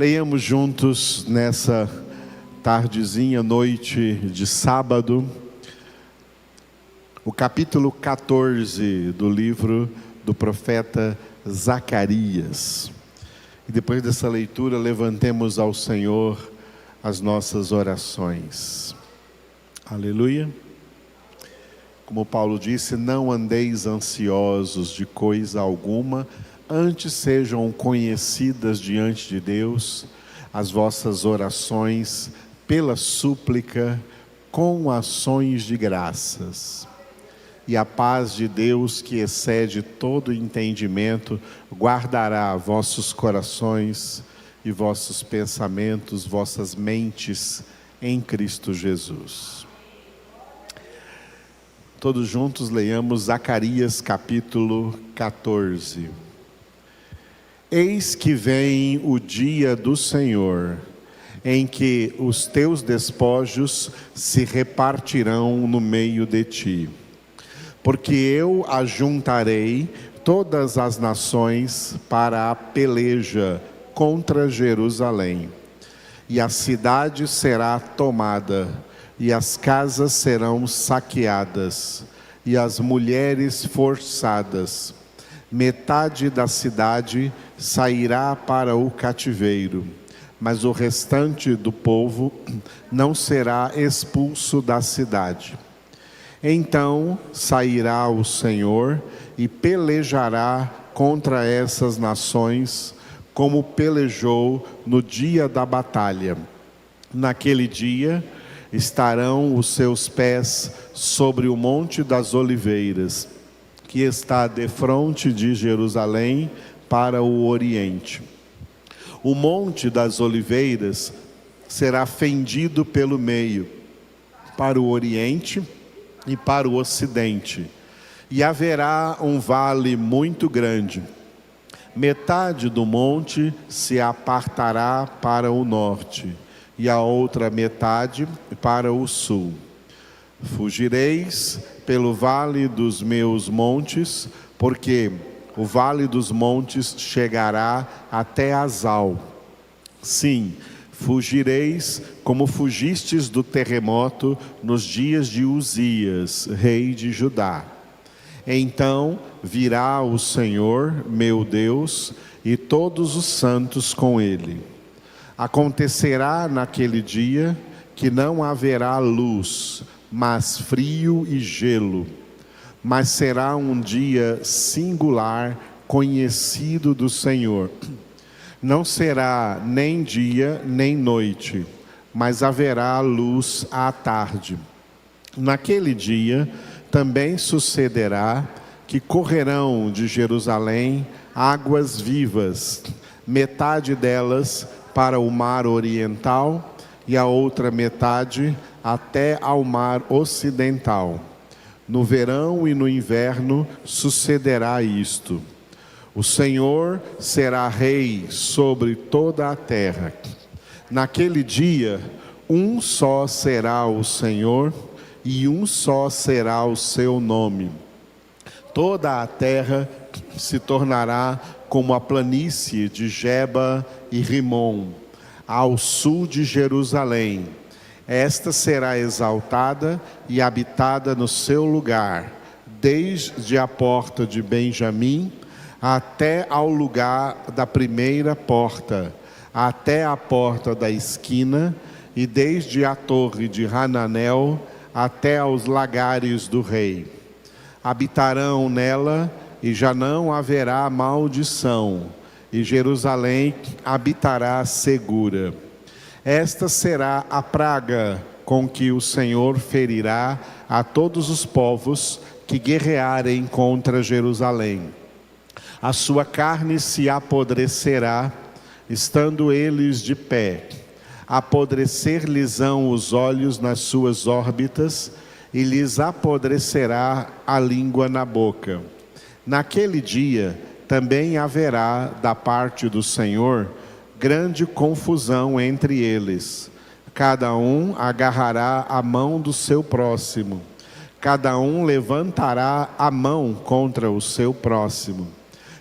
Leiamos juntos nessa tardezinha, noite de sábado, o capítulo 14 do livro do profeta Zacarias. E depois dessa leitura, levantemos ao Senhor as nossas orações. Aleluia. Como Paulo disse, não andeis ansiosos de coisa alguma, antes sejam conhecidas diante de Deus as vossas orações pela súplica com ações de graças. E a paz de Deus, que excede todo entendimento, guardará vossos corações e vossos pensamentos, vossas mentes em Cristo Jesus. Todos juntos leiamos Zacarias capítulo 14. Eis que vem o dia do Senhor, em que os teus despojos se repartirão no meio de ti. Porque eu ajuntarei todas as nações para a peleja contra Jerusalém. E a cidade será tomada, e as casas serão saqueadas, e as mulheres forçadas. Metade da cidade sairá para o cativeiro, mas o restante do povo não será expulso da cidade. Então sairá o Senhor e pelejará contra essas nações, como pelejou no dia da batalha. Naquele dia estarão os seus pés sobre o Monte das Oliveiras, que está defronte de Jerusalém para o oriente. O Monte das Oliveiras será fendido pelo meio, para o oriente e para o ocidente, e haverá um vale muito grande. Metade do monte se apartará para o norte, e a outra metade para o sul. Fugireis pelo vale dos meus montes, porque o vale dos montes chegará até Azal. Sim, fugireis como fugistes do terremoto nos dias de Uzias, rei de Judá. Então virá o Senhor, meu Deus, e todos os santos com ele. Acontecerá naquele dia que não haverá luz, mas frio e gelo. Mas será um dia singular, conhecido do Senhor. Não será nem dia nem noite, mas haverá luz à tarde. Naquele dia também sucederá que correrão de Jerusalém águas vivas, metade delas para o mar oriental e a outra metade até ao mar ocidental. No verão e no inverno sucederá isto. O Senhor será rei sobre toda a terra. Naquele dia, um só será o Senhor e um só será o seu nome. Toda a terra se tornará como a planície de Geba e Rimom, ao sul de Jerusalém. Esta será exaltada e habitada no seu lugar, desde a porta de Benjamim até ao lugar da primeira porta, até a porta da esquina, e desde a torre de Hananel até aos lagares do rei. Habitarão nela e já não haverá maldição, e Jerusalém habitará segura. Esta será a praga com que o Senhor ferirá a todos os povos que guerrearem contra Jerusalém. A sua carne se apodrecerá, estando eles de pé. Apodrecer-lhes-ão os olhos nas suas órbitas, e lhes apodrecerá a língua na boca. Naquele dia também haverá da parte do Senhor grande confusão entre eles. Cada um agarrará a mão do seu próximo. Cada um levantará a mão contra o seu próximo.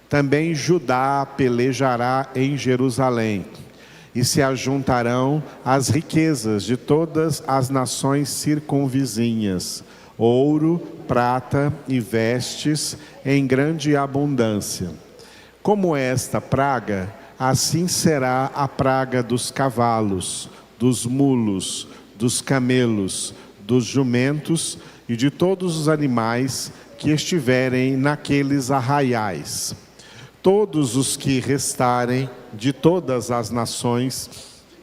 Também Judá pelejará em Jerusalém. e se ajuntarão as riquezas de todas as nações circunvizinhas, ouro, prata e vestes em grande abundância. Como esta praga, assim será a praga dos cavalos, dos mulos, dos camelos, dos jumentos e de todos os animais que estiverem naqueles arraiais. Todos os que restarem de todas as nações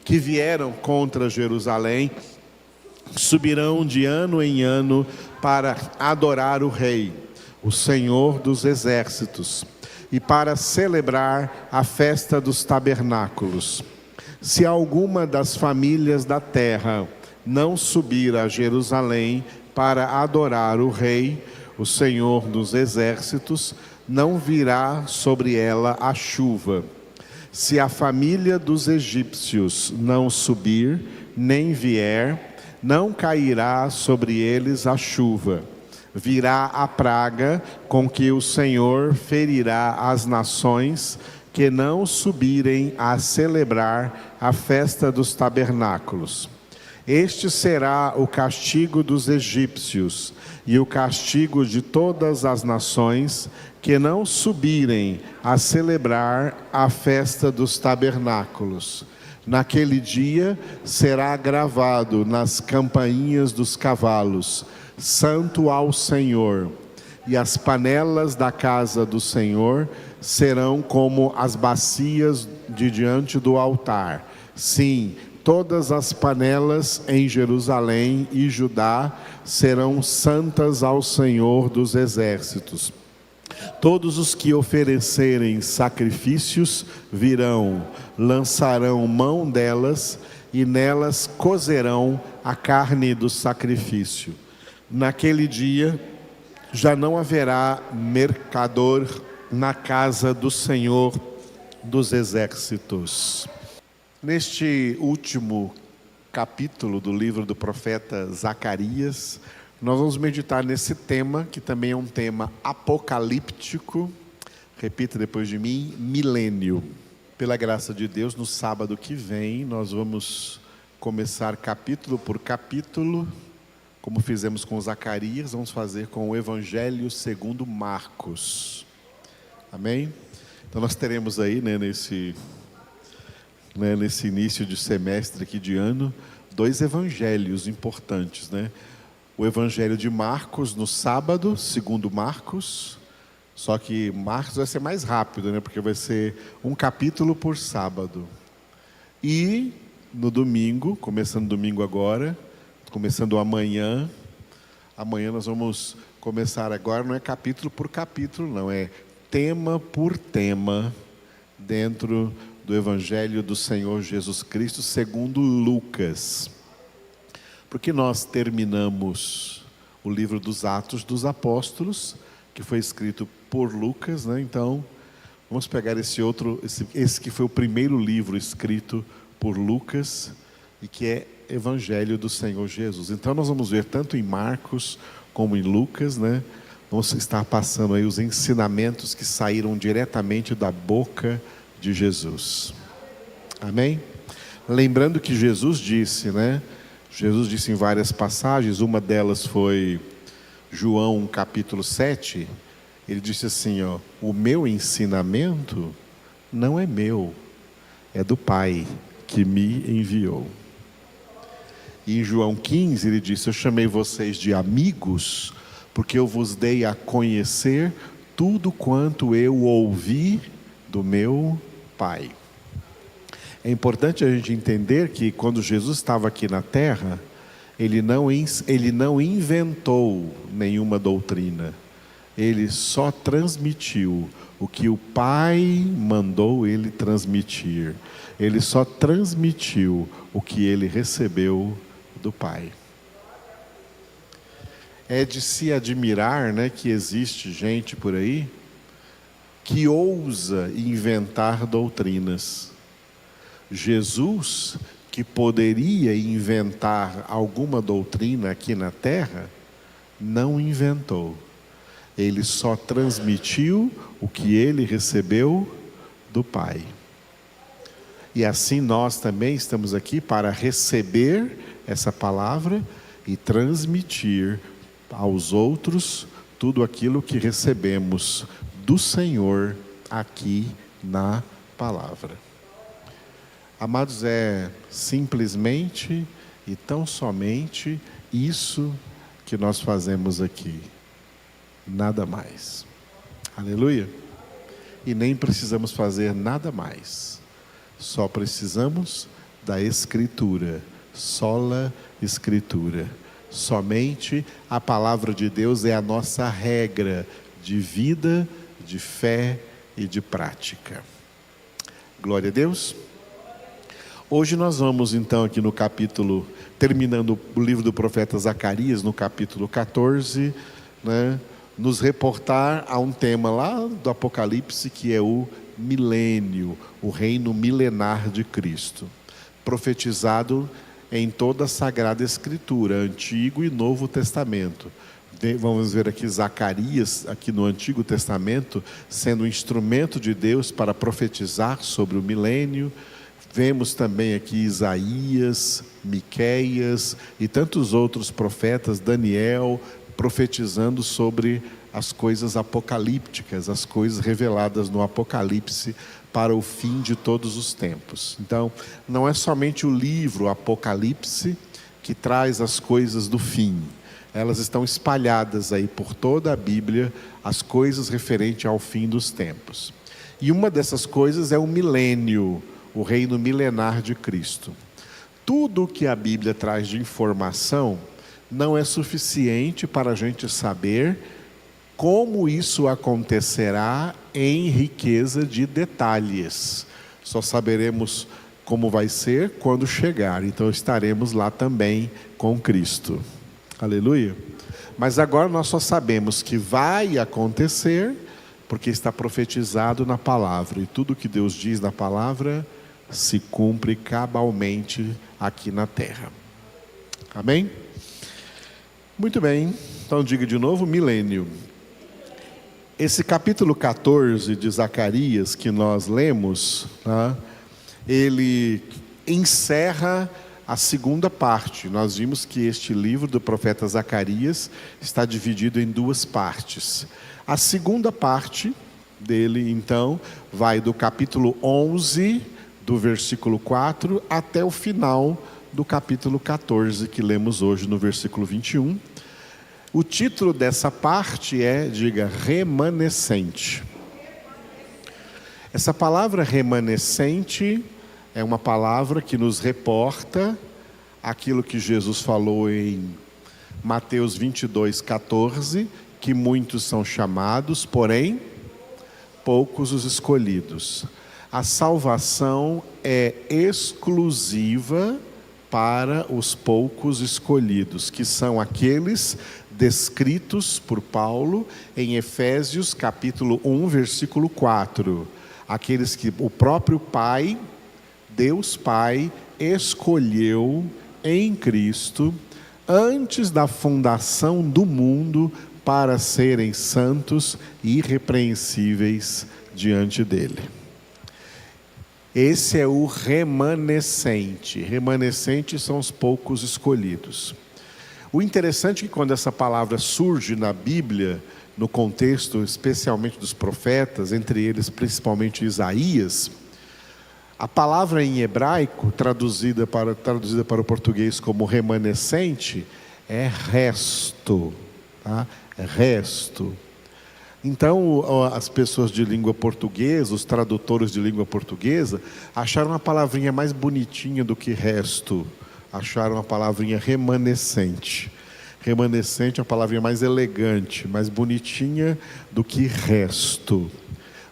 que vieram contra Jerusalém subirão de ano em ano para adorar o Rei, o Senhor dos Exércitos, e para celebrar a festa dos tabernáculos. Se alguma das famílias da terra não subir a Jerusalém para adorar o Rei, o Senhor dos Exércitos, não virá sobre ela a chuva. Se a família dos egípcios não subir, nem vier, não cairá sobre eles a chuva. Virá a praga com que o Senhor ferirá as nações que não subirem a celebrar a festa dos tabernáculos. Este será o castigo dos egípcios e o castigo de todas as nações que não subirem a celebrar a festa dos tabernáculos. Naquele dia será gravado nas campainhas dos cavalos: Santo ao Senhor. E as panelas da casa do Senhor serão como as bacias de diante do altar. Sim, todas as panelas em Jerusalém e Judá serão santas ao Senhor dos Exércitos. Todos os que oferecerem sacrifícios virão, lançarão mão delas e nelas cozerão a carne do sacrifício. Naquele dia já não haverá mercador na casa do Senhor dos Exércitos. Neste último capítulo do livro do profeta Zacarias, nós vamos meditar nesse tema, que também é um tema apocalíptico. Repita depois de mim: milênio. Pela graça de Deus, no sábado que vem, nós vamos começar capítulo por capítulo, como fizemos com Zacarias, vamos fazer com o Evangelho segundo Marcos. Amém? Então nós teremos aí, nesse início de semestre aqui de ano, 2 evangelhos importantes, O Evangelho de Marcos no sábado, segundo Marcos, só que Marcos vai ser mais rápido, porque vai ser um capítulo por sábado. E no domingo, começando domingo agora, começando amanhã nós vamos começar agora, não é capítulo por capítulo, não, é tema por tema, dentro do Evangelho do Senhor Jesus Cristo, segundo Lucas. Porque nós terminamos o livro dos Atos dos Apóstolos, que foi escrito por Lucas, Então, vamos pegar esse que foi o primeiro livro escrito por Lucas, e que é Evangelho do Senhor Jesus. Então, nós vamos ver tanto em Marcos como em Lucas, Vamos estar passando aí os ensinamentos que saíram diretamente da boca de Jesus. Amém? Lembrando que Jesus disse, Jesus disse em várias passagens, uma delas foi João capítulo 7, ele disse assim, o meu ensinamento não é meu, é do Pai que me enviou. E em João 15 ele disse, eu chamei vocês de amigos, porque eu vos dei a conhecer tudo quanto eu ouvi do meu Pai. É importante a gente entender que quando Jesus estava aqui na terra, ele não inventou nenhuma doutrina, ele só transmitiu o que o Pai mandou ele transmitir, ele só transmitiu o que ele recebeu do Pai. É de se admirar, que existe gente por aí que ousa inventar doutrinas. Jesus, que poderia inventar alguma doutrina aqui na terra, não inventou. Ele só transmitiu o que ele recebeu do Pai. E assim nós também estamos aqui para receber essa palavra e transmitir aos outros tudo aquilo que recebemos do Senhor aqui na palavra. Amados, é simplesmente e tão somente isso que nós fazemos aqui, nada mais. Aleluia! E nem precisamos fazer nada mais, só precisamos da Escritura, sola Escritura. Somente a palavra de Deus é a nossa regra de vida, de fé e de prática. Glória a Deus. Hoje nós vamos então aqui no capítulo, terminando o livro do profeta Zacarias, no capítulo 14, nos reportar a um tema lá do Apocalipse, que é o milênio, o reino milenar de Cristo, profetizado em toda a Sagrada Escritura, Antigo e Novo Testamento. Vamos ver aqui Zacarias, aqui no Antigo Testamento, sendo um instrumento de Deus para profetizar sobre o milênio. Vemos também aqui Isaías, Miqueias e tantos outros profetas, Daniel, profetizando sobre as coisas apocalípticas, as coisas reveladas no Apocalipse para o fim de todos os tempos. Então, não é somente o livro Apocalipse que traz as coisas do fim. Elas estão espalhadas aí por toda a Bíblia, as coisas referentes ao fim dos tempos. E uma dessas coisas é o milênio, o reino milenar de Cristo. Tudo o que a Bíblia traz de informação não é suficiente para a gente saber como isso acontecerá em riqueza de detalhes. Só saberemos como vai ser quando chegar. Então estaremos lá também com Cristo. Aleluia. Mas agora nós só sabemos que vai acontecer porque está profetizado na palavra. E tudo que Deus diz na palavra se cumpre cabalmente aqui na terra. Amém? Muito bem. Então diga de novo, milênio. Esse capítulo 14 de Zacarias que nós lemos, ele encerra a segunda parte. Nós vimos que este livro do profeta Zacarias está dividido em duas partes. A segunda parte dele, então, vai do capítulo 11, do versículo 4, até o final do capítulo 14, que lemos hoje no versículo 21. O título dessa parte é, diga, remanescente. Essa palavra remanescente é uma palavra que nos reporta aquilo que Jesus falou em Mateus 22:14, que muitos são chamados, porém poucos os escolhidos. A salvação é exclusiva para os poucos escolhidos, que são aqueles descritos por Paulo em Efésios capítulo 1, versículo 4. Aqueles que o próprio Pai, Deus Pai, escolheu em Cristo antes da fundação do mundo para serem santos e irrepreensíveis diante dele. Esse é o remanescente. Remanescente são os poucos escolhidos. O interessante é que quando essa palavra surge na Bíblia, no contexto especialmente dos profetas, entre eles principalmente Isaías, a palavra em hebraico, traduzida para o português como remanescente, é resto. Tá? É resto. Então, as pessoas de língua portuguesa, os tradutores de língua portuguesa, acharam uma palavrinha mais bonitinha do que resto. Acharam a palavrinha remanescente. Remanescente é uma palavrinha mais elegante, mais bonitinha do que resto.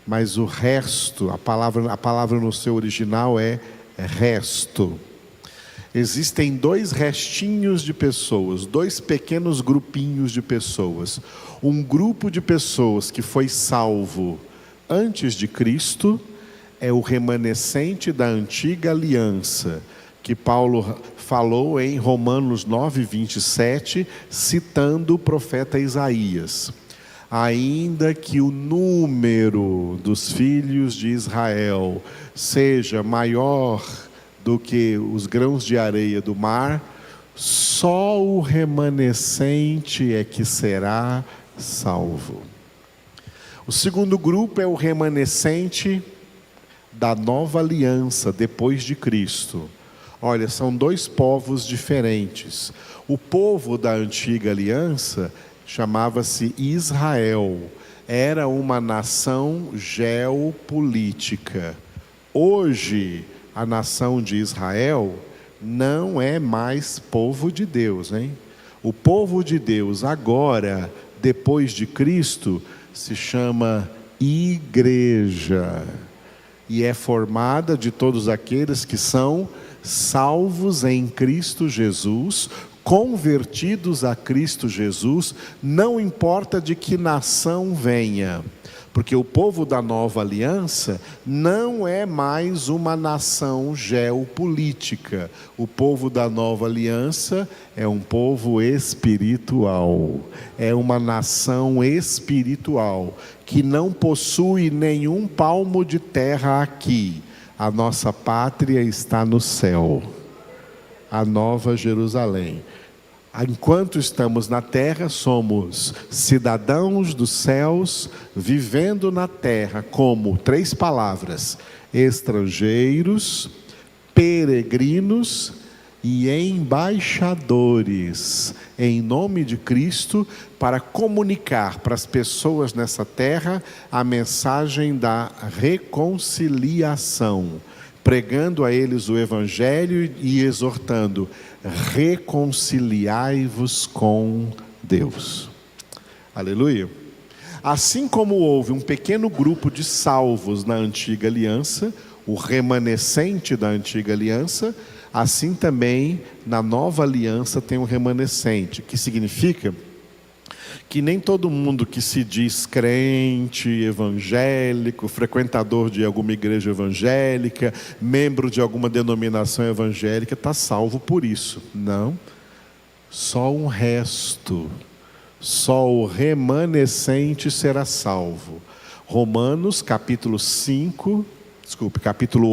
Mas o resto, a palavra no seu original é resto. Existem dois restinhos de pessoas, dois pequenos grupinhos de pessoas. Um grupo de pessoas que foi salvo antes de Cristo é o remanescente da antiga aliança, que Paulo falou em Romanos 9:27, citando o profeta Isaías. Ainda que o número dos filhos de Israel seja maior do que os grãos de areia do mar, só o remanescente é que será salvo. O segundo grupo é o remanescente da nova aliança depois de Cristo. Olha, são dois povos diferentes. O povo da antiga aliança chamava-se Israel. Era uma nação geopolítica. Hoje, a nação de Israel não é mais povo de Deus, hein? O povo de Deus agora, depois de Cristo, se chama igreja. E é formada de todos aqueles que são salvos em Cristo Jesus, convertidos a Cristo Jesus, não importa de que nação venha, porque o povo da nova aliança não é mais uma nação geopolítica. O povo da nova aliança é um povo espiritual, é uma nação espiritual, que não possui nenhum palmo de terra aqui. A nossa pátria está no céu, a Nova Jerusalém. Enquanto estamos na terra, somos cidadãos dos céus, vivendo na terra como, 3 palavras, estrangeiros, peregrinos e embaixadores, em nome de Cristo, para comunicar para as pessoas nessa terra a mensagem da reconciliação, pregando a eles o Evangelho e exortando: reconciliai-vos com Deus. Aleluia. Assim como houve um pequeno grupo de salvos na antiga aliança, o remanescente da antiga aliança, assim também na nova aliança tem um remanescente, que significa que nem todo mundo que se diz crente, evangélico, frequentador de alguma igreja evangélica, membro de alguma denominação evangélica, está salvo por isso. Não. Só um resto, só o remanescente será salvo. Romanos capítulo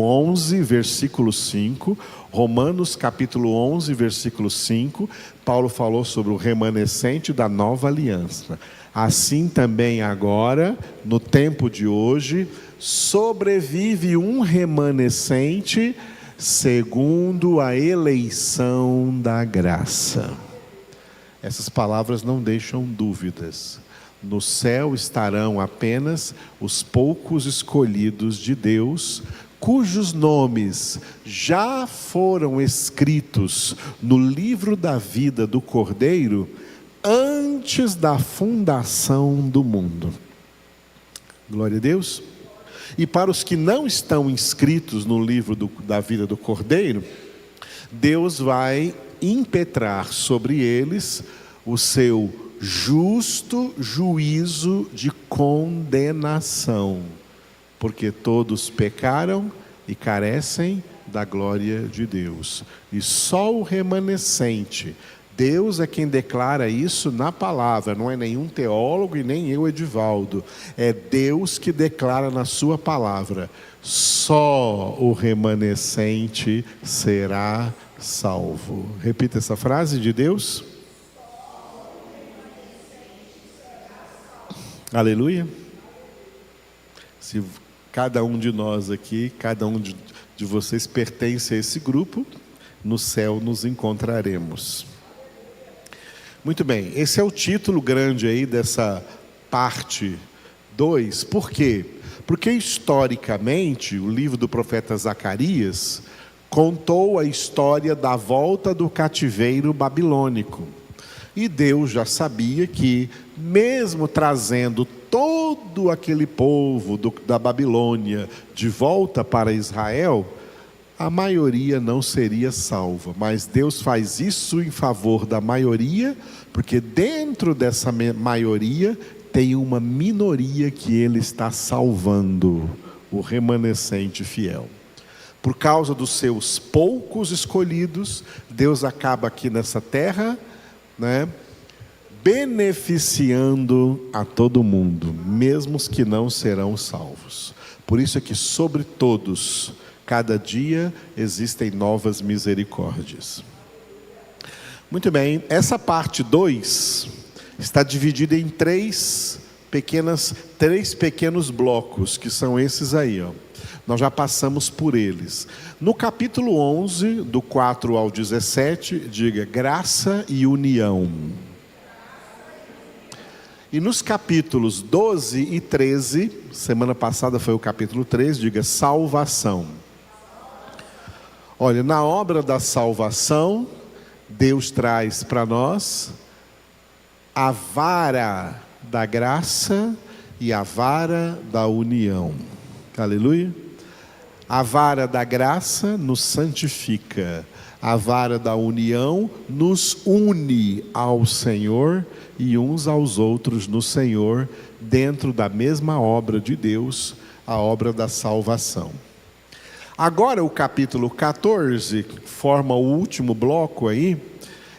11, versículo 5. Romanos capítulo 11, versículo 5, Paulo falou sobre o remanescente da nova aliança. Assim também agora, no tempo de hoje, sobrevive um remanescente segundo a eleição da graça. Essas palavras não deixam dúvidas. No céu estarão apenas os poucos escolhidos de Deus, cujos nomes já foram escritos no livro da vida do Cordeiro antes da fundação do mundo. Glória a Deus. E para os que não estão inscritos no livro da vida do Cordeiro, Deus vai impetrar sobre eles o seu justo juízo de condenação, porque todos pecaram e carecem da glória de Deus. E só o remanescente, Deus é quem declara isso na palavra, não é nenhum teólogo e nem eu, Edivaldo. É Deus que declara na sua palavra: só o remanescente será salvo. Repita essa frase de Deus. Aleluia. Se cada um de nós aqui, cada um de vocês pertence a esse grupo, no céu nos encontraremos. Muito bem, esse é o título grande aí dessa parte 2. Por quê? Porque historicamente o livro do profeta Zacarias contou a história da volta do cativeiro babilônico. E Deus já sabia que, mesmo trazendo todo aquele povo da Babilônia de volta para Israel, a maioria não seria salva. Mas Deus faz isso em favor da maioria, porque dentro dessa maioria tem uma minoria que Ele está salvando, o remanescente fiel. Por causa dos seus poucos escolhidos, Deus acaba aqui nessa terra, beneficiando a todo mundo, mesmo os que não serão salvos. Por isso é que sobre todos, cada dia existem novas misericórdias. Muito bem, essa parte 2 está dividida em três pequenos blocos, que são esses aí, ó. Nós já passamos por eles. No capítulo 11, do 4 ao 17, diga graça e união. E nos capítulos 12 e 13, semana passada foi o capítulo 13, diga salvação. Olha, na obra da salvação, Deus traz para nós a vara da graça e a vara da união. Aleluia. A vara da graça nos santifica, a vara da união nos une ao Senhor e uns aos outros no Senhor, dentro da mesma obra de Deus, a obra da salvação. Agora o capítulo 14 forma o último bloco aí.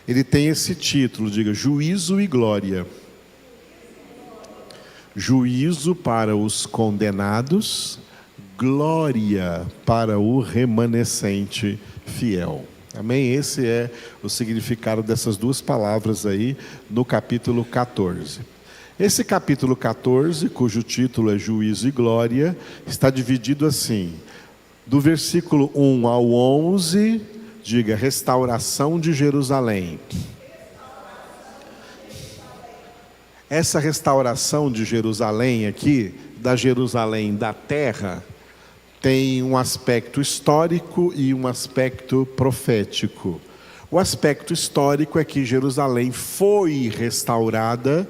Ele tem esse título, diga, juízo e glória. Juízo para os condenados, glória para o remanescente fiel. Amém? Esse é o significado dessas duas palavras aí no capítulo 14. Esse capítulo 14, cujo título é juízo e glória, está dividido assim, do versículo 1 ao 11, diga, restauração de Jerusalém. Essa restauração de Jerusalém aqui, da Jerusalém da terra, tem um aspecto histórico e um aspecto profético. O aspecto histórico é que Jerusalém foi restaurada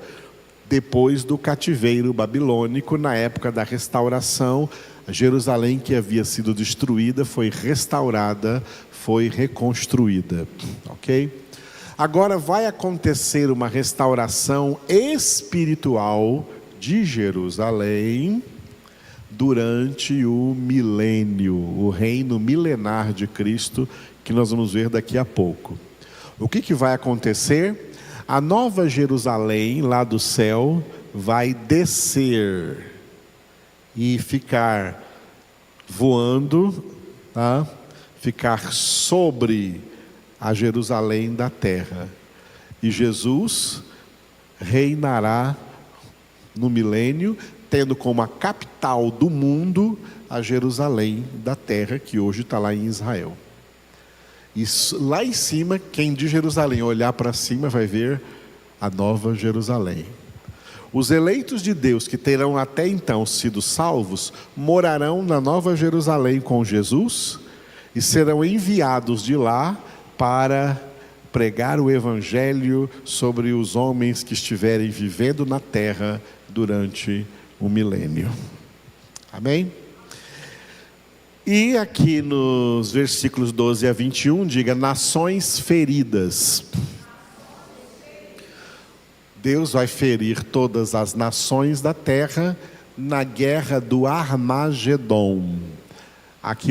depois do cativeiro babilônico. Na época da restauração, Jerusalém que havia sido destruída foi restaurada, foi reconstruída, ok? Agora vai acontecer uma restauração espiritual de Jerusalém durante o milênio, o reino milenar de Cristo, que nós vamos ver daqui a pouco. O que vai acontecer? A nova Jerusalém, lá do céu, vai descer e ficar voando, tá? Ficar sobre a Jerusalém da terra. E Jesus reinará no milênio, tendo como a capital do mundo a Jerusalém da terra, que hoje está lá em Israel. E lá em cima, quem de Jerusalém olhar para cima vai ver a nova Jerusalém. Os eleitos de Deus que terão até então sido salvos, morarão na nova Jerusalém com Jesus e serão enviados de lá para pregar o evangelho sobre os homens que estiverem vivendo na terra durante o milênio. Amém? E aqui nos versículos 12 a 21, diga, nações feridas. Deus vai ferir todas as nações da terra na guerra do Armagedon. Aqui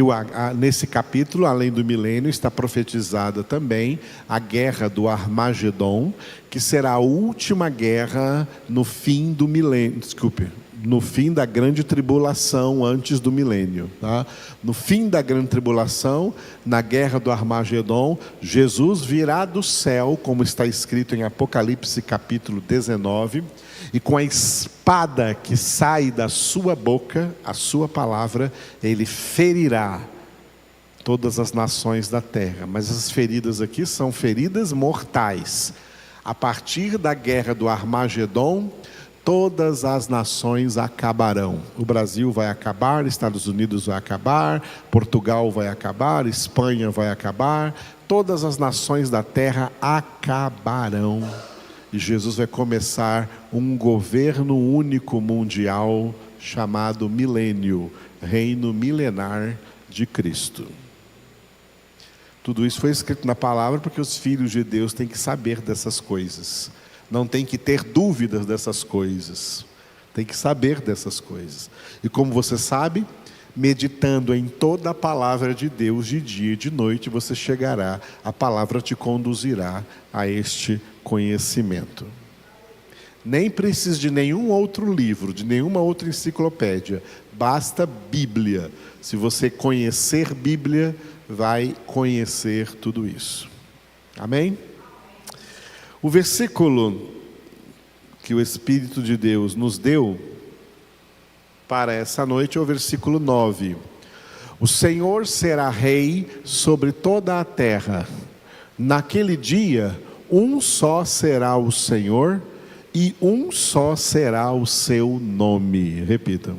nesse capítulo, além do milênio, está profetizada também a guerra do Armagedon, que será a última guerra no fim do milênio, no fim da grande tribulação antes do milênio, tá? No fim da grande tribulação, na guerra do Armagedon, Jesus virá do céu, como está escrito em Apocalipse capítulo 19, e com a espada que sai da sua boca, a sua palavra, ele ferirá todas as nações da terra. Mas essas feridas aqui são feridas mortais. A partir da guerra do Armagedon, todas as nações acabarão. O Brasil vai acabar, Estados Unidos vai acabar, Portugal vai acabar, Espanha vai acabar, todas as nações da terra acabarão. E Jesus vai começar um governo único mundial chamado milênio, reino milenar de Cristo. Tudo isso foi escrito na palavra porque os filhos de Deus têm que saber dessas coisas. Não tem que ter dúvidas dessas coisas. Tem que saber dessas coisas. E como você sabe, meditando em toda a palavra de Deus de dia e de noite, você chegará, a palavra te conduzirá a este conhecimento. Nem precisa de nenhum outro livro, de nenhuma outra enciclopédia. Basta Bíblia. Se você conhecer Bíblia, vai conhecer tudo isso. Amém? O versículo que o Espírito de Deus nos deu para essa noite é o versículo 9. O Senhor será rei sobre toda a terra. Naquele dia, um só será o Senhor e um só será o seu nome. Repitam.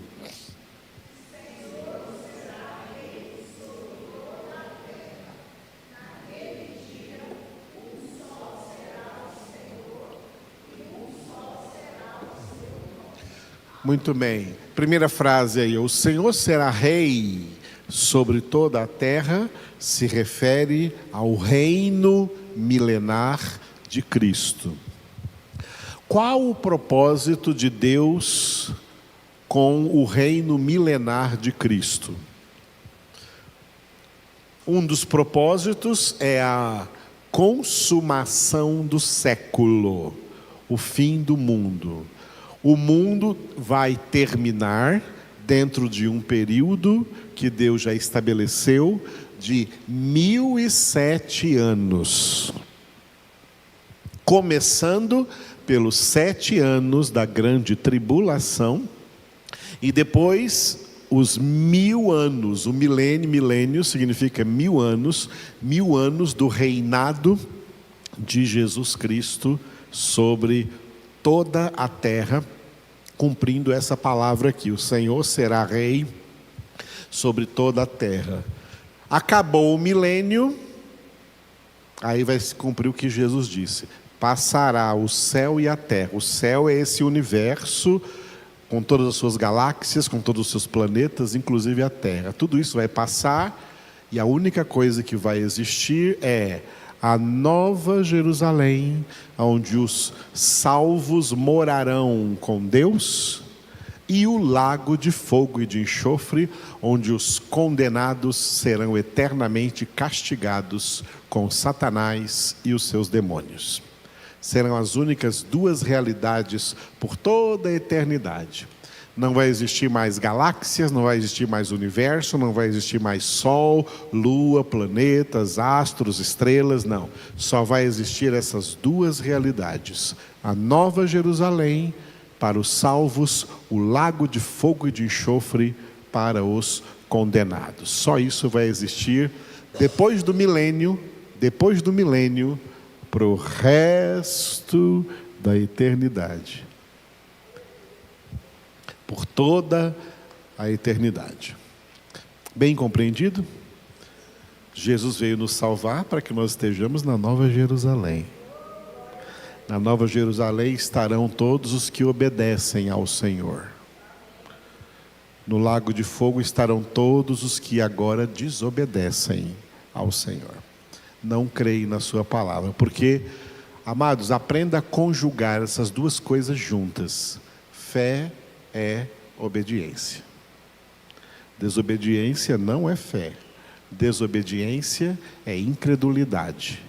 Muito bem. Primeira frase aí, o Senhor será rei sobre toda a terra, se refere ao reino milenar de Cristo. Qual o propósito de Deus com o reino milenar de Cristo? Um dos propósitos é a consumação do século, o fim do mundo. O mundo vai terminar dentro de um período que Deus já estabeleceu de 1007 anos. Começando pelos 7 anos da grande tribulação e depois os 1000 anos, o milênio significa 1000 anos do reinado de Jesus Cristo sobre toda a terra, cumprindo essa palavra aqui, o Senhor será rei sobre toda a terra. Acabou o milênio, aí vai se cumprir o que Jesus disse, passará o céu e a terra. O céu é esse universo, com todas as suas galáxias, com todos os seus planetas, inclusive a terra. Tudo isso vai passar, e a única coisa que vai existir é a nova Jerusalém, onde os salvos morarão com Deus, e o lago de fogo e de enxofre, onde os condenados serão eternamente castigados com Satanás e os seus demônios. Serão as únicas duas realidades por toda a eternidade. Não vai existir mais galáxias, não vai existir mais universo, não vai existir mais sol, lua, planetas, astros, estrelas, não. Só vai existir essas duas realidades. A nova Jerusalém para os salvos, o lago de fogo e de enxofre para os condenados. Só isso vai existir depois do milênio, para o resto da eternidade. Por toda a eternidade. Bem compreendido? Jesus veio nos salvar para que nós estejamos na Nova Jerusalém. Na Nova Jerusalém estarão todos os que obedecem ao Senhor. No lago de fogo estarão todos os que agora desobedecem ao Senhor. Não creem na sua palavra, porque, amados, aprenda a conjugar essas duas coisas juntas. Fé é obediência. Desobediência não é fé. Desobediência é incredulidade.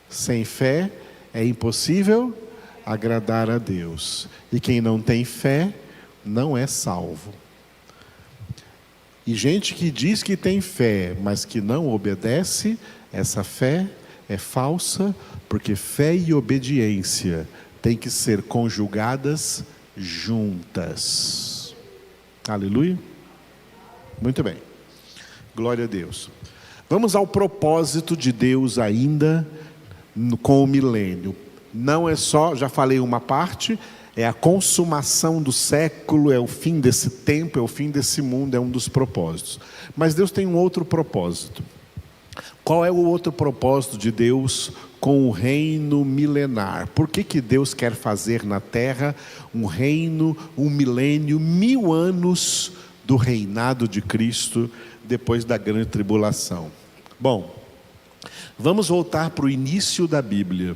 Sem fé é impossível agradar a Deus. E quem não tem fé não é salvo. E gente que diz que tem fé, mas que não obedece, essa fé é falsa, porque fé e obediência têm que ser conjugadas juntas. Aleluia? Muito bem. Glória a Deus. Vamos ao propósito de Deus ainda com o milênio. Não é só, já falei uma parte, é a consumação do século, é o fim desse tempo, é o fim desse mundo, é um dos propósitos. Mas Deus tem um outro propósito. Qual é o outro propósito de Deus com o reino milenar? Por que Deus quer fazer na terra um reino, um milênio, 1000 anos do reinado de Cristo depois da grande tribulação? Bom, vamos voltar para o início da Bíblia.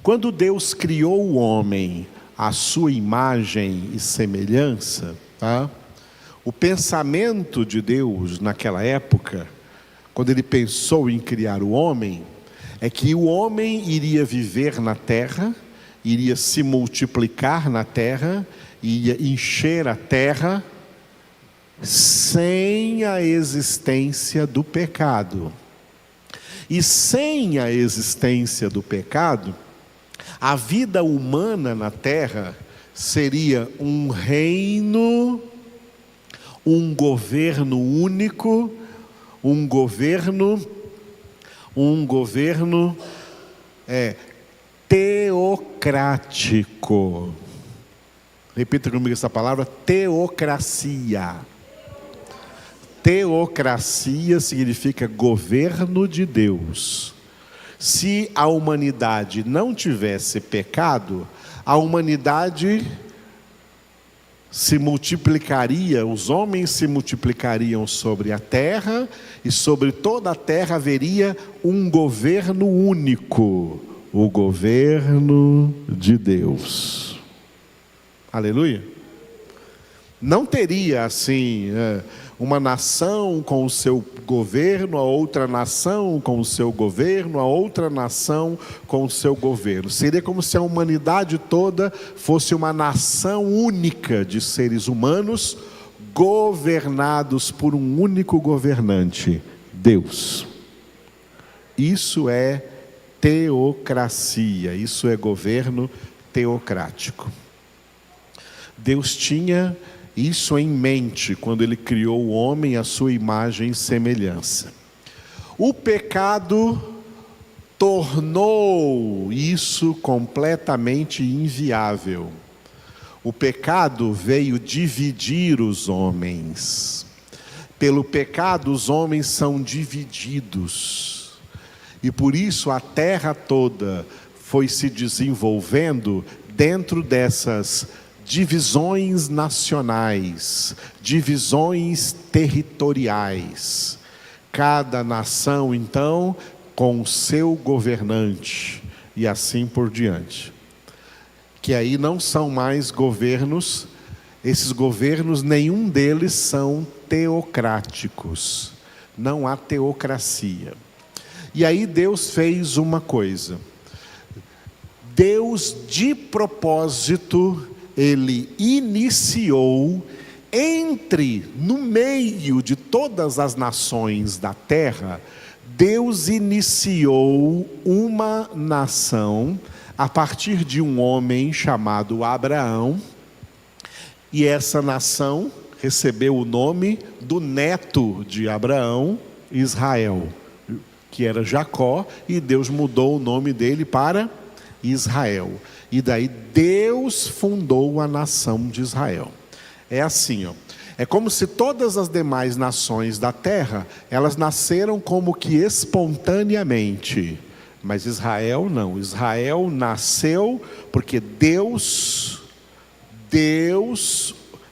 Quando Deus criou o homem à sua imagem e semelhança, o pensamento de Deus naquela época, quando ele pensou em criar o homem, é que o homem iria viver na terra iria se multiplicar na terra, ia encher a terra, sem a existência do pecado. E sem a existência do pecado, a vida humana na terra seria um reino, um governo único, um governo teocrático. Repita comigo essa palavra: teocracia. Teocracia significa governo de Deus. Se a humanidade não tivesse pecado, a humanidade se multiplicaria, os homens se multiplicariam sobre a terra, e sobre toda a terra haveria um governo único, o governo de Deus. Aleluia! Não teria assim uma nação com o seu governo, a outra nação com o seu governo, a outra nação com o seu governo. Seria como se a humanidade toda fosse uma nação única de seres humanos, governados por um único governante, Deus. Isso é teocracia, isso é governo teocrático. Deus tinha isso em mente quando Ele criou o homem à sua imagem e semelhança. O pecado tornou isso completamente inviável. O pecado veio dividir os homens. Pelo pecado os homens são divididos. E por isso a terra toda foi se desenvolvendo dentro dessas divisões nacionais, divisões territoriais. Cada nação, então, com o seu governante, e assim por diante. Que aí não são mais governos, esses governos, nenhum deles são teocráticos. Não há teocracia. E aí Deus fez uma coisa. Deus, de propósito, Ele iniciou no meio de todas as nações da terra, Deus iniciou uma nação a partir de um homem chamado Abraão, e essa nação recebeu o nome do neto de Abraão, Israel, que era Jacó, e Deus mudou o nome dele para Israel. E daí Deus fundou a nação de Israel. É assim, é como se todas as demais nações da terra, elas nasceram como que espontaneamente. Mas Israel não, Israel nasceu porque Deus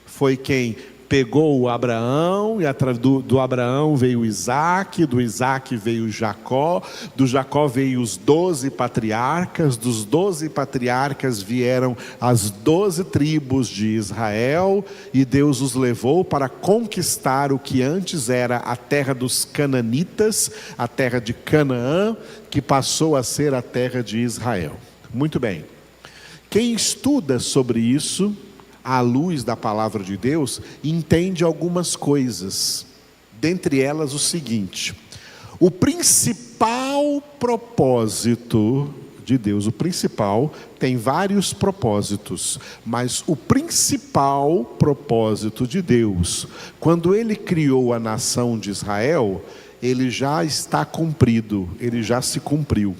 foi quem pegou o Abraão, e através do Abraão veio Isaac, do Isaac veio Jacó, do Jacó veio os 12 patriarcas, dos 12 patriarcas vieram as 12 tribos de Israel, e Deus os levou para conquistar o que antes era a terra dos cananitas, a terra de Canaã, que passou a ser a terra de Israel. Muito bem, quem estuda sobre isso, à luz da palavra de Deus, entende algumas coisas, dentre elas o seguinte: o principal propósito de Deus, tem vários propósitos, mas o principal propósito de Deus, quando Ele criou a nação de Israel, ele já está cumprido, ele já se cumpriu.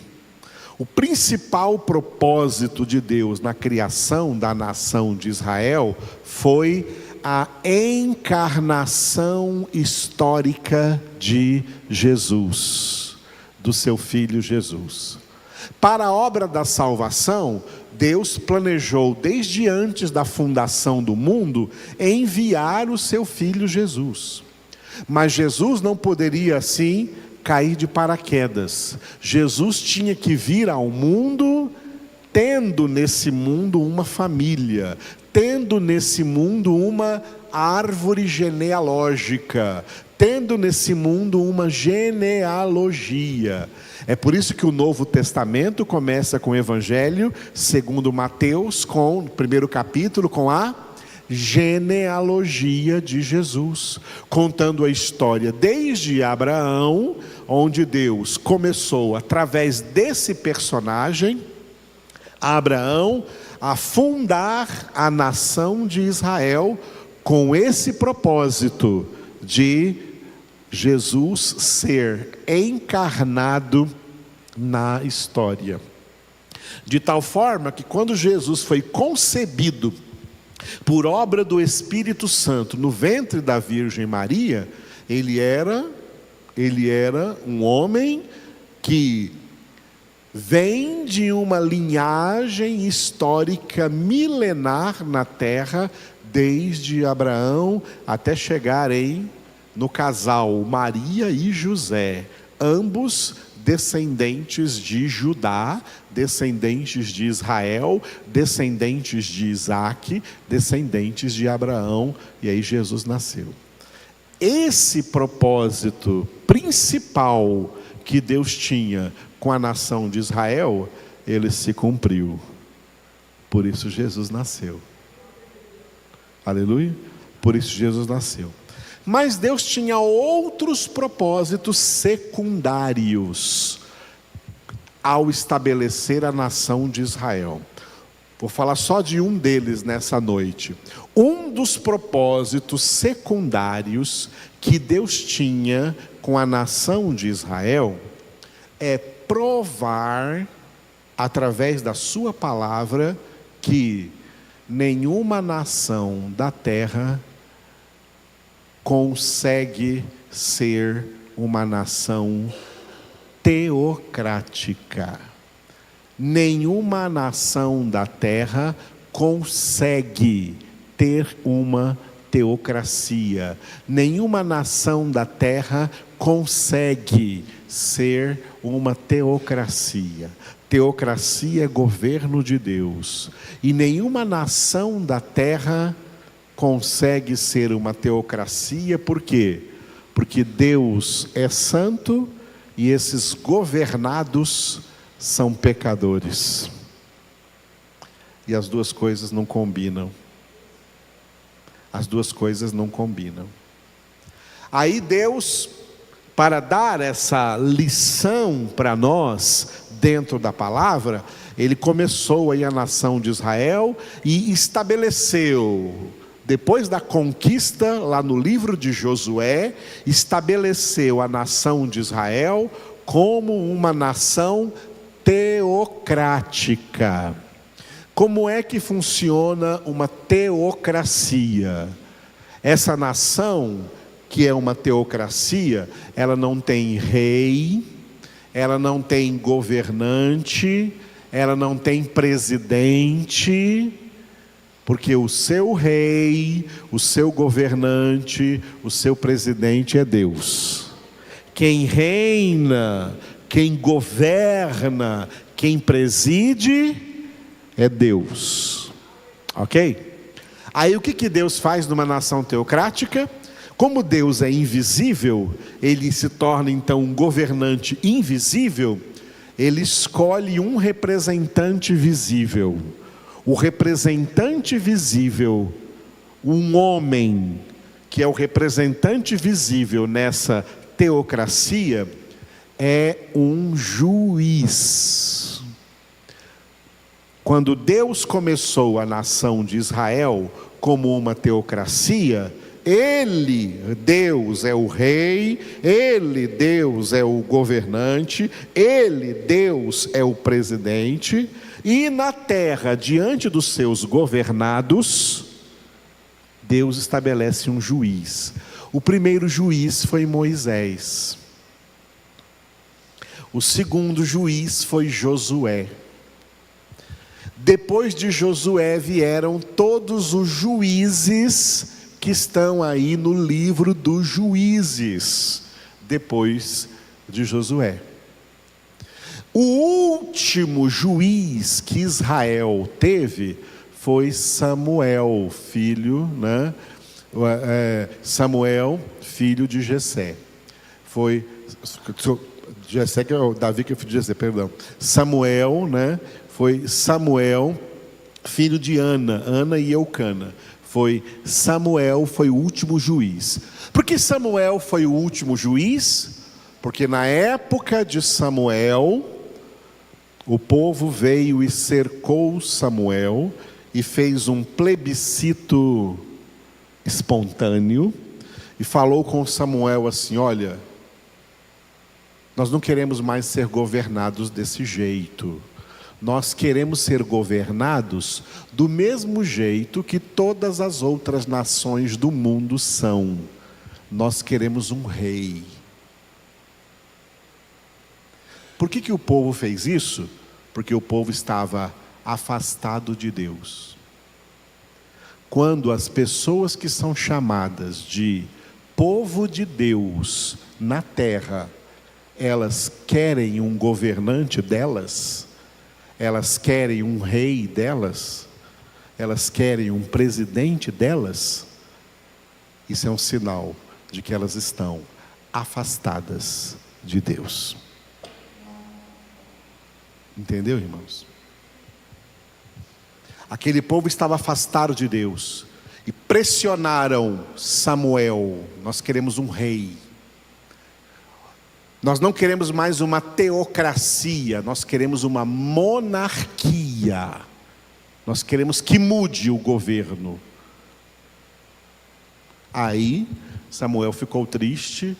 O principal propósito de Deus na criação da nação de Israel foi a encarnação histórica de Jesus, do seu Filho Jesus. Para a obra da salvação, Deus planejou desde antes da fundação do mundo enviar o seu Filho Jesus. Mas Jesus não poderia assim cair de paraquedas. Jesus tinha que vir ao mundo, tendo nesse mundo uma família, tendo nesse mundo uma árvore genealógica, tendo nesse mundo uma genealogia. É por isso que o Novo Testamento começa com o Evangelho segundo Mateus, com o primeiro capítulo, com a genealogia de Jesus, contando a história desde Abraão, onde Deus começou através desse personagem, Abraão, a fundar a nação de Israel, com esse propósito de Jesus ser encarnado na história. De tal forma que quando Jesus foi concebido por obra do Espírito Santo no ventre da Virgem Maria, ele era um homem que vem de uma linhagem histórica milenar na terra, desde Abraão até chegar no casal Maria e José, ambos descendentes de Judá, descendentes de Israel, descendentes de Isaac, descendentes de Abraão, e aí Jesus nasceu. Esse propósito principal que Deus tinha com a nação de Israel, ele se cumpriu. Por isso Jesus nasceu. Aleluia? Por isso Jesus nasceu. Mas Deus tinha outros propósitos secundários ao estabelecer a nação de Israel. Vou falar só de um deles nessa noite. Um dos propósitos secundários que Deus tinha com a nação de Israel é provar, através da sua palavra, que nenhuma nação da terra consegue ser uma nação teocrática. Nenhuma nação da terra consegue ter uma teocracia. Nenhuma nação da terra consegue ser uma teocracia. Teocracia é governo de Deus. E nenhuma nação da terra consegue ser uma teocracia. Por quê? Porque Deus é santo e esses governados são pecadores. E as duas coisas não combinam. As duas coisas não combinam. Aí Deus, para dar essa lição para nós, dentro da palavra, Ele começou aí a nação de Israel e estabeleceu, depois da conquista, lá no livro de Josué, estabeleceu a nação de Israel como uma nação teocrática. Como é que funciona uma teocracia? Essa nação, que é uma teocracia, ela não tem rei, ela não tem governante, ela não tem presidente, porque o seu rei, o seu governante, o seu presidente é Deus. Quem reina, quem governa, quem preside é Deus. Ok? Aí o que Deus faz numa nação teocrática? Como Deus é invisível, Ele se torna então um governante invisível. Ele escolhe um representante visível. O representante visível, um homem que é o representante visível nessa teocracia, é um juiz. Quando Deus começou a nação de Israel como uma teocracia, Ele, Deus, é o rei, Ele, Deus, é o governante, Ele, Deus, é o presidente, e na terra, diante dos seus governados, Deus estabelece um juiz. O primeiro juiz foi Moisés. O segundo juiz foi Josué. Depois de Josué vieram todos os juízes que estão aí no livro dos Juízes, depois de Josué. O último juiz que Israel teve foi Samuel, filho Samuel, filho de Jessé. Jessé, que é o Davi, que é filho de Jessé, perdão. Samuel, né? Foi Samuel, filho de Ana e Eucana. Samuel foi o último juiz. Por que Samuel foi o último juiz? Porque na época de Samuel, o povo veio e cercou Samuel e fez um plebiscito espontâneo e falou com Samuel assim: olha, nós não queremos mais ser governados desse jeito. Nós queremos ser governados do mesmo jeito que todas as outras nações do mundo são. Nós queremos um rei. Por que o povo fez isso? Porque o povo estava afastado de Deus. Quando as pessoas que são chamadas de povo de Deus na terra, elas querem um governante delas, elas querem um rei delas, elas querem um presidente delas, isso é um sinal de que elas estão afastadas de Deus. Entendeu, irmãos? Aquele povo estava afastado de Deus e pressionaram Samuel: nós queremos um rei. Nós não queremos mais uma teocracia, nós queremos uma monarquia. Nós queremos que mude o governo. Aí Samuel ficou triste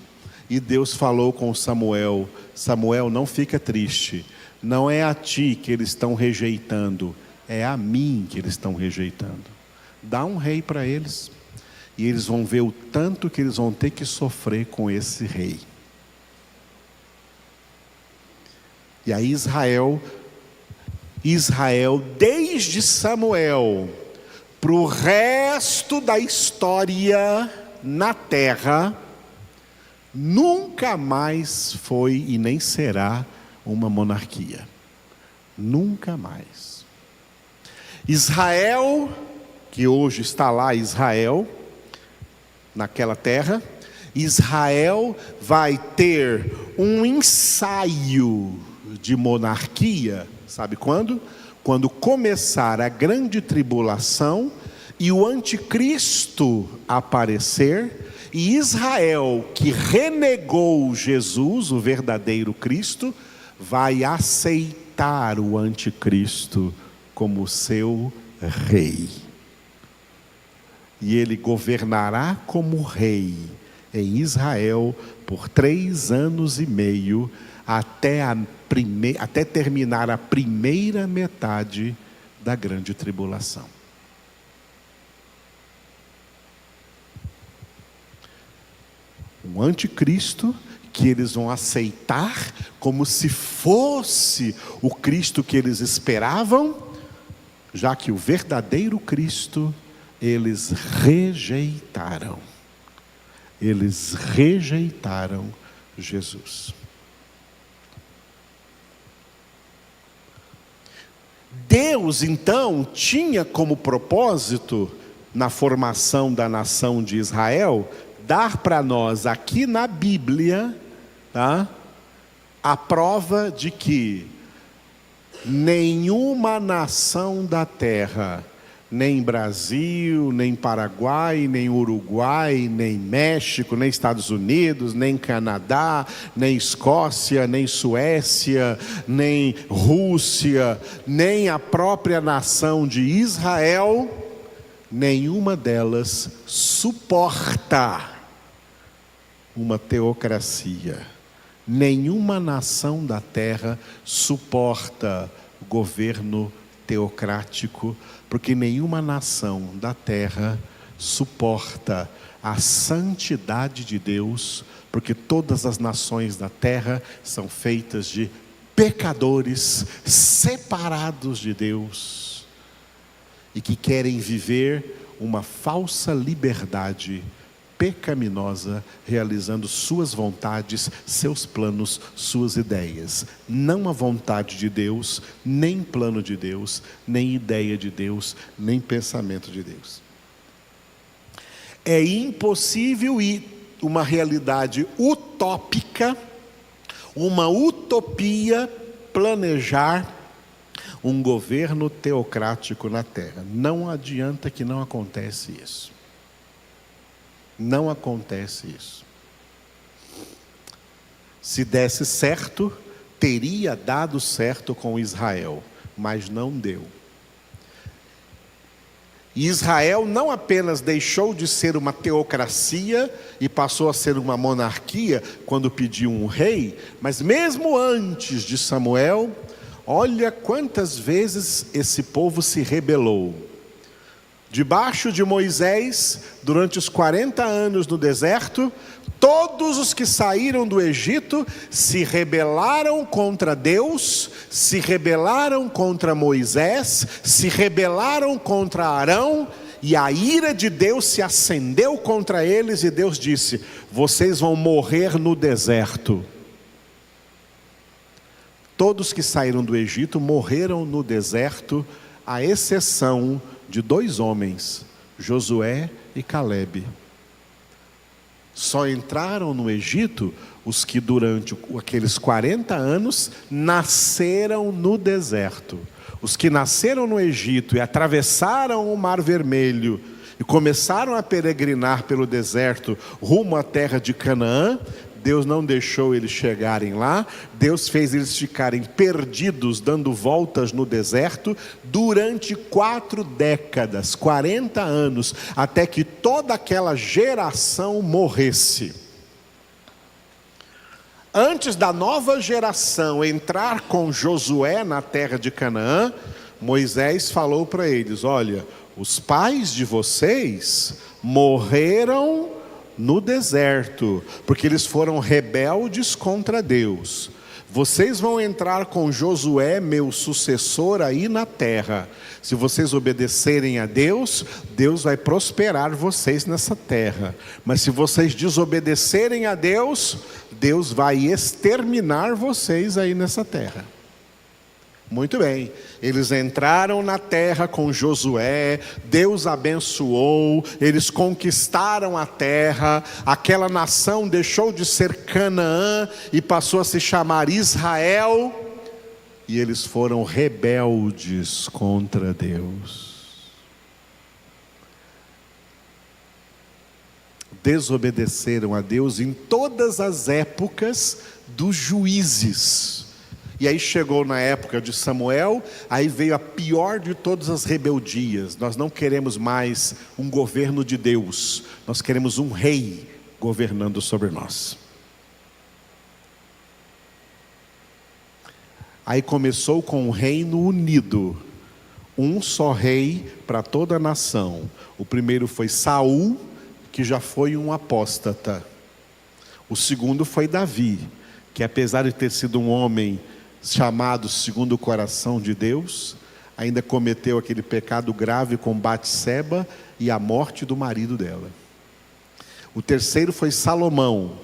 e Deus falou com Samuel: Samuel, não fica triste. Não é a ti que eles estão rejeitando, é a mim que eles estão rejeitando. Dá um rei para eles e eles vão ver o tanto que eles vão ter que sofrer com esse rei. E aí Israel, desde Samuel para o resto da história na terra, nunca mais foi e nem será uma monarquia. Nunca mais. Israel, que hoje está lá, Israel, naquela terra, Israel vai ter um ensaio de monarquia, sabe quando? Quando começar a grande tribulação e o anticristo aparecer, e Israel, que renegou Jesus, o verdadeiro Cristo, vai aceitar o anticristo como seu rei. E ele governará como rei em Israel por 3 anos e meio, até terminar a primeira metade da grande tribulação. Um anticristo que eles vão aceitar como se fosse o Cristo que eles esperavam, já que o verdadeiro Cristo eles rejeitaram. Eles rejeitaram Jesus. Deus, então, tinha como propósito, na formação da nação de Israel, dar para nós aqui na Bíblia, tá, a prova de que nenhuma nação da terra, nem Brasil, nem Paraguai, nem Uruguai, nem México, nem Estados Unidos, nem Canadá, nem Escócia, nem Suécia, nem Rússia, nem a própria nação de Israel, nenhuma delas suporta uma teocracia. Nenhuma nação da terra suporta governo teocrático, porque nenhuma nação da terra suporta a santidade de Deus, porque todas as nações da terra são feitas de pecadores separados de Deus e que querem viver uma falsa liberdade pecaminosa, realizando suas vontades, seus planos, suas ideias. Não a vontade de Deus, nem plano de Deus, nem ideia de Deus, nem pensamento de Deus. É impossível e uma realidade utópica, uma utopia, planejar um governo teocrático na terra. Não adianta que não acontece isso. Não acontece isso. Se desse certo, teria dado certo com Israel, mas não deu. E Israel não apenas deixou de ser uma teocracia e passou a ser uma monarquia quando pediu um rei, mas mesmo antes de Samuel, olha quantas vezes esse povo se rebelou. Debaixo de Moisés, durante os 40 anos no deserto, todos os que saíram do Egito se rebelaram contra Deus, se rebelaram contra Moisés, se rebelaram contra Arão, e a ira de Deus se acendeu contra eles, e Deus disse: vocês vão morrer no deserto. Todos que saíram do Egito morreram no deserto, à exceção de 2 homens, Josué e Calebe. Só entraram no Egito os que durante aqueles 40 anos nasceram no deserto. Os que nasceram no Egito e atravessaram o Mar Vermelho e começaram a peregrinar pelo deserto rumo à terra de Canaã, Deus não deixou eles chegarem lá. Deus fez eles ficarem perdidos, dando voltas no deserto, durante 4 décadas, 40 anos, até que toda aquela geração morresse. Antes da nova geração entrar com Josué na terra de Canaã, Moisés falou para eles: olha, os pais de vocês morreram no deserto, porque eles foram rebeldes contra Deus. Vocês vão entrar com Josué, meu sucessor, aí na terra. Se vocês obedecerem a Deus, Deus vai prosperar vocês nessa terra. Mas se vocês desobedecerem a Deus, Deus vai exterminar vocês aí nessa terra. Muito bem, eles entraram na terra com Josué, Deus abençoou, eles conquistaram a terra, aquela nação deixou de ser Canaã e passou a se chamar Israel, e eles foram rebeldes contra Deus. Desobedeceram a Deus em todas as épocas dos juízes. E aí chegou na época de Samuel, aí veio a pior de todas as rebeldias. Nós não queremos mais um governo de Deus, nós queremos um rei governando sobre nós. Aí começou com um reino unido, um só rei para toda a nação. O primeiro foi Saul, que já foi um apóstata. O segundo foi Davi, que apesar de ter sido um homem chamado segundo o coração de Deus, ainda cometeu aquele pecado grave com Batseba e a morte do marido dela. O terceiro foi Salomão,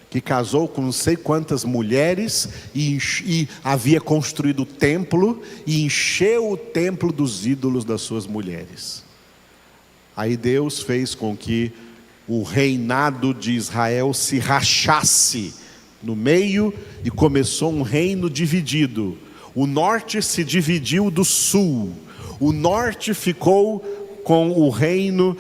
que casou com não sei quantas mulheres e havia construído o templo e encheu o templo dos ídolos das suas mulheres. Aí Deus fez com que o reinado de Israel se rachasse no meio e começou um reino dividido. O norte se dividiu do sul. O norte ficou com o reino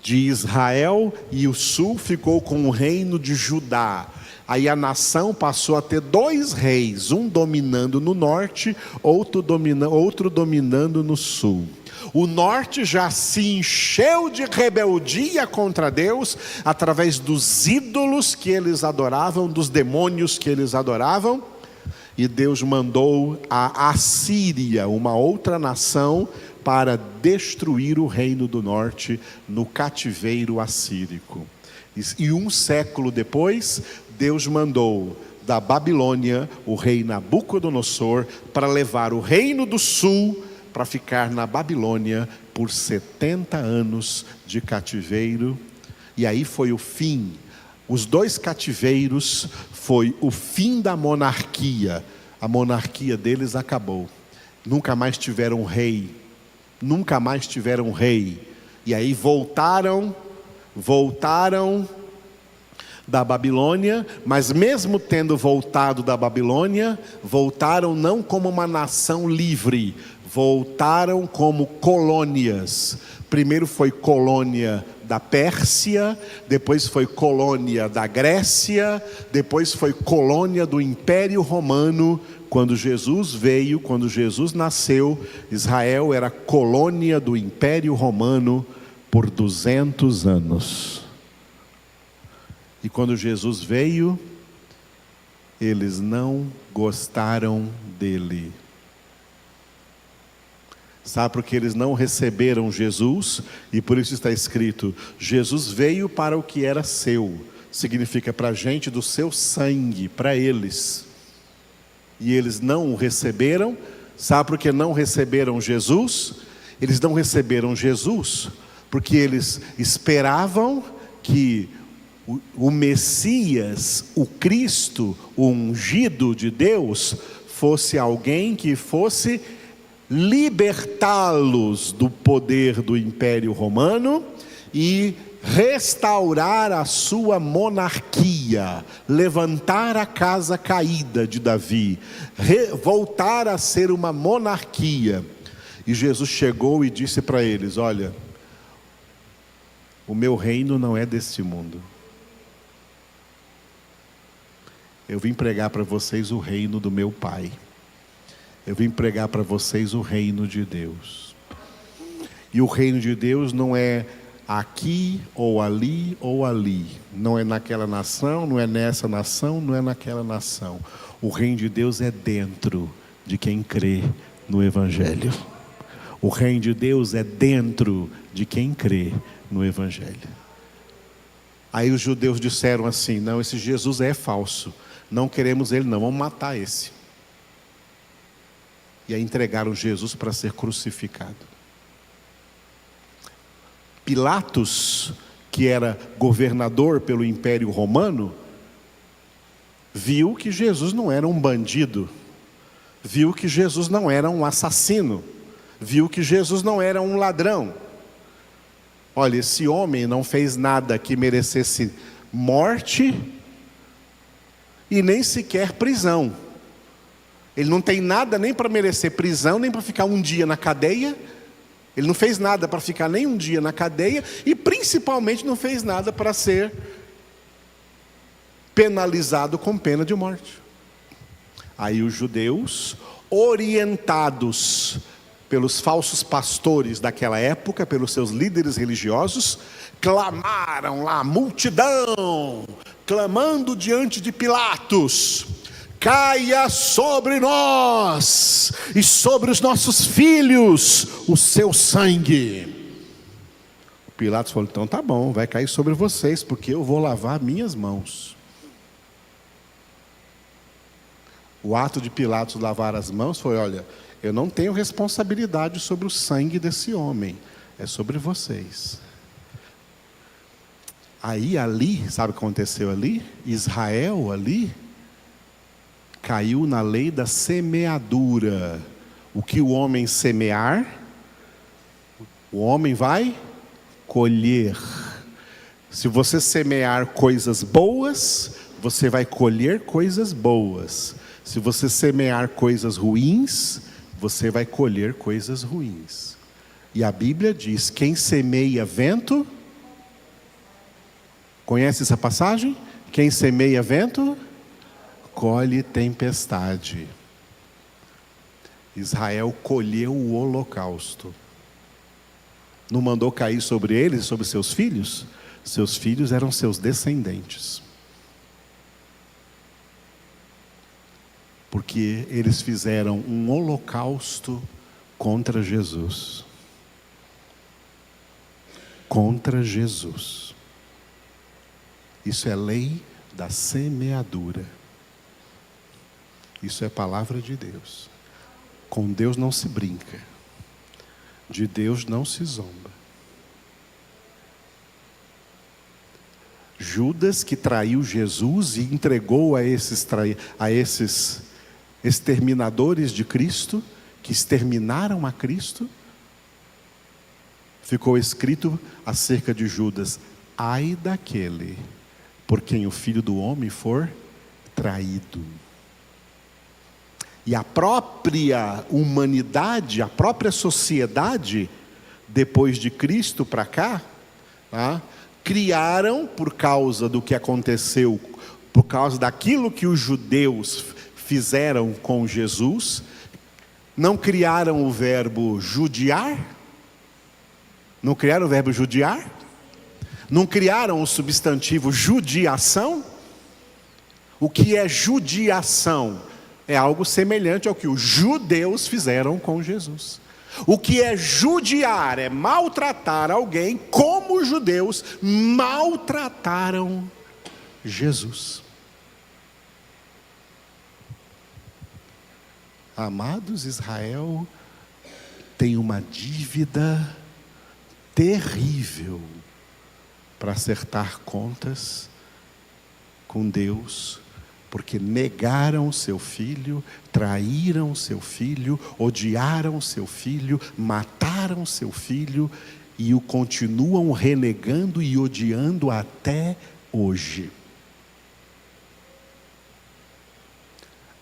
de Israel e o sul ficou com o reino de Judá. Aí a nação passou a ter 2 reis, um dominando no norte, outro dominando no sul. O norte já se encheu de rebeldia contra Deus, através dos ídolos que eles adoravam, dos demônios que eles adoravam, e Deus mandou a Assíria, uma outra nação, para destruir o reino do norte no cativeiro assírico. E 1 século depois, Deus mandou da Babilônia o rei Nabucodonosor para levar o reino do sul para ficar na Babilônia por 70 anos de cativeiro. E aí foi o fim. Os 2 cativeiros foi o fim da monarquia. A monarquia deles acabou. Nunca mais tiveram rei. Nunca mais tiveram rei. E aí voltaram voltaram da Babilônia, mas mesmo tendo voltado da Babilônia, voltaram não como uma nação livre, voltaram como colônias. Primeiro foi colônia da Pérsia, depois foi colônia da Grécia, depois foi colônia do Império Romano. Quando Jesus veio, quando Jesus nasceu, Israel era colônia do Império Romano por 200 anos. E quando Jesus veio, eles não gostaram dele. Sabe por que eles não receberam Jesus? E por isso está escrito: Jesus veio para o que era seu. Significa para a gente do seu sangue, para eles. E eles não o receberam. Sabe por que não receberam Jesus? Eles não receberam Jesus porque eles esperavam que o Messias, o Cristo, o ungido de Deus, fosse alguém que fosse libertá-los do poder do Império Romano e restaurar a sua monarquia, levantar a casa caída de Davi, voltar a ser uma monarquia. E Jesus chegou e disse para eles: olha, o meu reino não é deste mundo. Eu vim pregar para vocês o reino do meu Pai. Eu vim pregar para vocês o reino de Deus. E o reino de Deus não é aqui ou ali ou ali. Não é naquela nação, não é nessa nação, não é naquela nação. O reino de Deus é dentro de quem crê no Evangelho. O reino de Deus é dentro de quem crê no Evangelho. Aí os judeus disseram assim: não, esse Jesus é falso. Não queremos ele não, vamos matar esse. E aí entregaram Jesus para ser crucificado. Pilatos, que era governador pelo Império Romano, viu que Jesus não era um bandido, viu que Jesus não era um assassino, viu que Jesus não era um ladrão. Olha, esse homem não fez nada que merecesse morte e nem sequer prisão. Ele não tem nada nem para merecer prisão, nem para ficar um dia na cadeia. Ele não fez nada para ficar nem um dia na cadeia, e principalmente não fez nada para ser penalizado com pena de morte. Aí os judeus, orientados pelos falsos pastores daquela época, pelos seus líderes religiosos, clamaram lá, multidão, clamando diante de Pilatos: caia sobre nós e sobre os nossos filhos o seu sangue. Pilatos falou: então tá bom, vai cair sobre vocês, porque eu vou lavar minhas mãos. O ato de Pilatos lavar as mãos foi: olha, eu não tenho responsabilidade sobre o sangue desse homem, é sobre vocês. Aí ali, sabe o que aconteceu ali? Israel ali caiu na lei da semeadura. O que o homem semear, o homem vai colher. Se você semear coisas boas, você vai colher coisas boas. Se você semear coisas ruins, você vai colher coisas ruins. E a Bíblia diz: quem semeia vento, conhece essa passagem? Quem semeia vento, colhe tempestade. Israel colheu o holocausto. Não mandou cair sobre eles, sobre seus filhos? Seus filhos eram seus descendentes. Porque eles fizeram um holocausto contra Jesus. Contra Jesus. Isso é lei da semeadura. Isso é palavra de Deus. Com Deus não se brinca. De Deus não se zomba. Judas, que traiu Jesus e entregou a esses exterminadores de Cristo, que exterminaram a Cristo, ficou escrito acerca de Judas: ai daquele por quem o Filho do Homem for traído. E a própria humanidade, a própria sociedade, depois de Cristo para cá, tá? Criaram, por causa do que aconteceu, por causa daquilo que os judeus fizeram com Jesus, não criaram o verbo judiar? Não criaram o verbo judiar? Não criaram o substantivo judiação? O que é judiação? É algo semelhante ao que os judeus fizeram com Jesus. O que é judiar? É maltratar alguém como os judeus maltrataram Jesus. Amados, Israel tem uma dívida terrível para acertar contas com Deus, porque negaram seu filho, traíram seu filho, odiaram seu filho, mataram seu filho e o continuam renegando e odiando até hoje.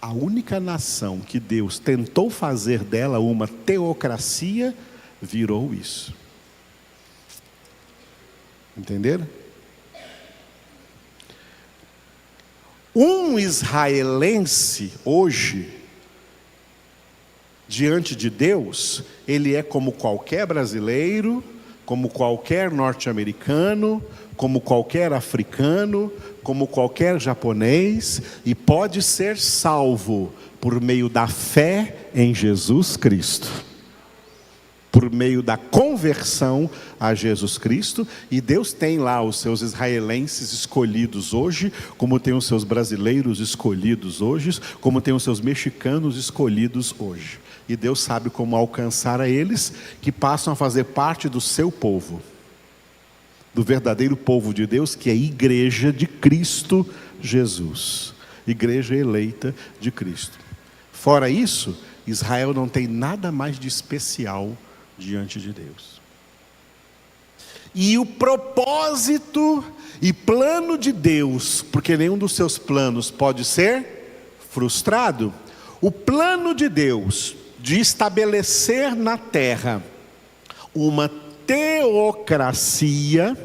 A única nação que Deus tentou fazer dela uma teocracia, virou isso. Entenderam? Um israelense hoje, diante de Deus, ele é como qualquer brasileiro, como qualquer norte-americano, como qualquer africano, como qualquer japonês, e pode ser salvo por meio da fé em Jesus Cristo, por meio da conversão a Jesus Cristo. E Deus tem lá os seus israelenses escolhidos hoje, como tem os seus brasileiros escolhidos hoje, como tem os seus mexicanos escolhidos hoje. E Deus sabe como alcançar a eles, que passam a fazer parte do seu povo, do verdadeiro povo de Deus, que é a igreja de Cristo Jesus, igreja eleita de Cristo. Fora isso, Israel não tem nada mais de especial diante de Deus. E o propósito e plano de Deus, porque nenhum dos seus planos pode ser frustrado, o plano de Deus de estabelecer na terra uma teocracia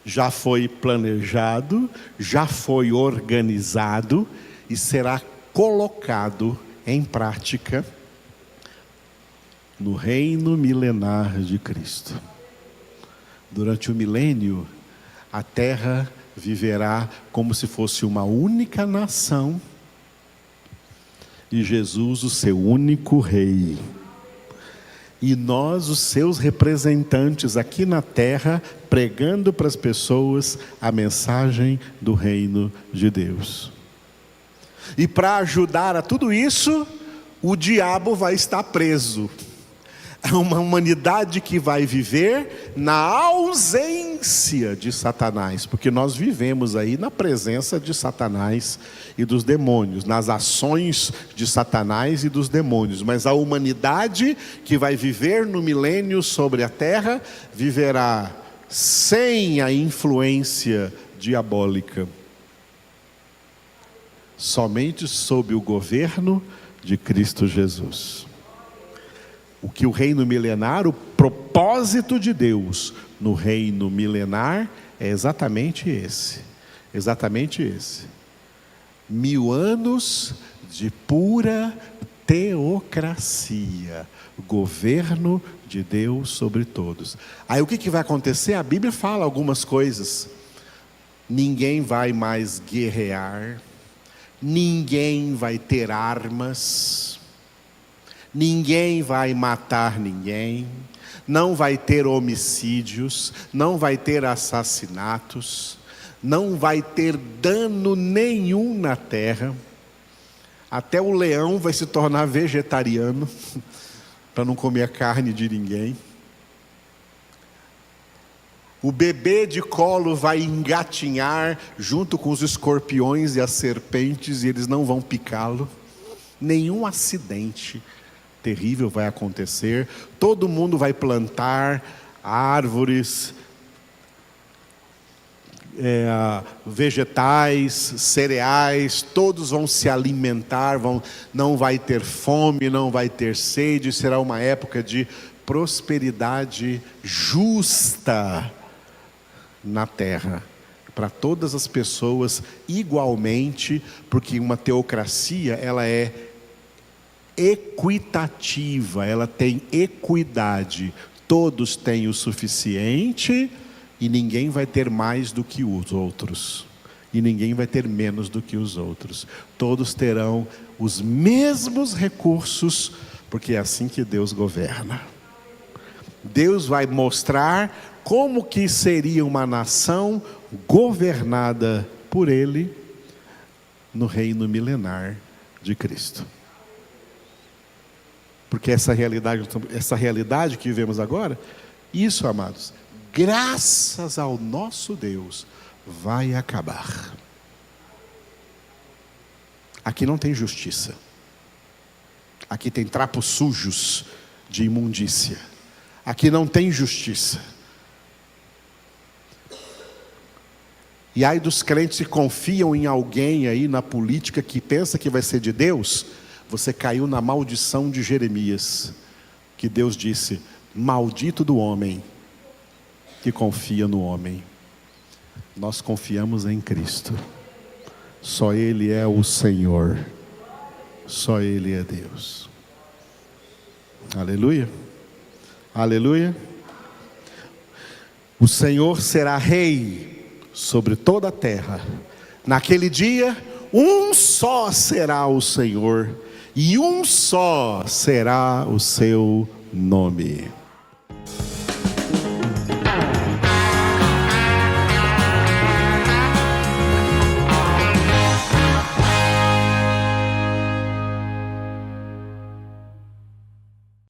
já foi planejado, já foi organizado e será colocado em prática no reino milenar de Cristo. Durante o milênio, a terra viverá como se fosse uma única nação e Jesus o seu único rei. E nós, os seus representantes aqui na terra, pregando para as pessoas a mensagem do reino de Deus. E para ajudar a tudo isso, o diabo vai estar preso. É uma humanidade que vai viver na ausência de Satanás, porque nós vivemos aí na presença de Satanás e dos demônios, nas ações de Satanás e dos demônios. Mas a humanidade que vai viver no milênio sobre a terra, viverá sem a influência diabólica, somente sob o governo de Cristo Jesus. O que o reino milenar, o propósito de Deus no reino milenar é exatamente esse. Exatamente esse. 1000 anos de pura teocracia. Governo de Deus sobre todos. Aí o que vai acontecer? A Bíblia fala algumas coisas. Ninguém vai mais guerrear. Ninguém vai ter armas. Ninguém vai matar ninguém, não vai ter homicídios, não vai ter assassinatos, não vai ter dano nenhum na terra. Até o leão vai se tornar vegetariano, para não comer a carne de ninguém. O bebê de colo vai engatinhar junto com os escorpiões e as serpentes, e eles não vão picá-lo. Nenhum acidente terrível vai acontecer. Todo mundo vai plantar árvores vegetais, cereais, todos vão se alimentar, não vai ter fome, não vai ter sede, será uma época de prosperidade justa na terra, para todas as pessoas igualmente, porque uma teocracia, ela é equitativa, ela tem equidade, todos têm o suficiente, e ninguém vai ter mais do que os outros, e ninguém vai ter menos do que os outros, todos terão os mesmos recursos, porque é assim que Deus governa. Deus vai mostrar como que seria uma nação governada por Ele, no reino milenar de Cristo. Porque essa realidade que vivemos agora, isso, amados, graças ao nosso Deus, vai acabar. Aqui não tem justiça. Aqui tem trapos sujos de imundícia. Aqui não tem justiça. E ai dos crentes que confiam em alguém aí na política que pensa que vai ser de Deus, você caiu na maldição de Jeremias, que Deus disse: maldito do homem que confia no homem. Nós confiamos em Cristo. Só Ele é o Senhor. Só Ele é Deus. Aleluia. Aleluia. O Senhor será rei sobre toda a terra. Naquele dia, um só será o Senhor, e um só será o seu nome.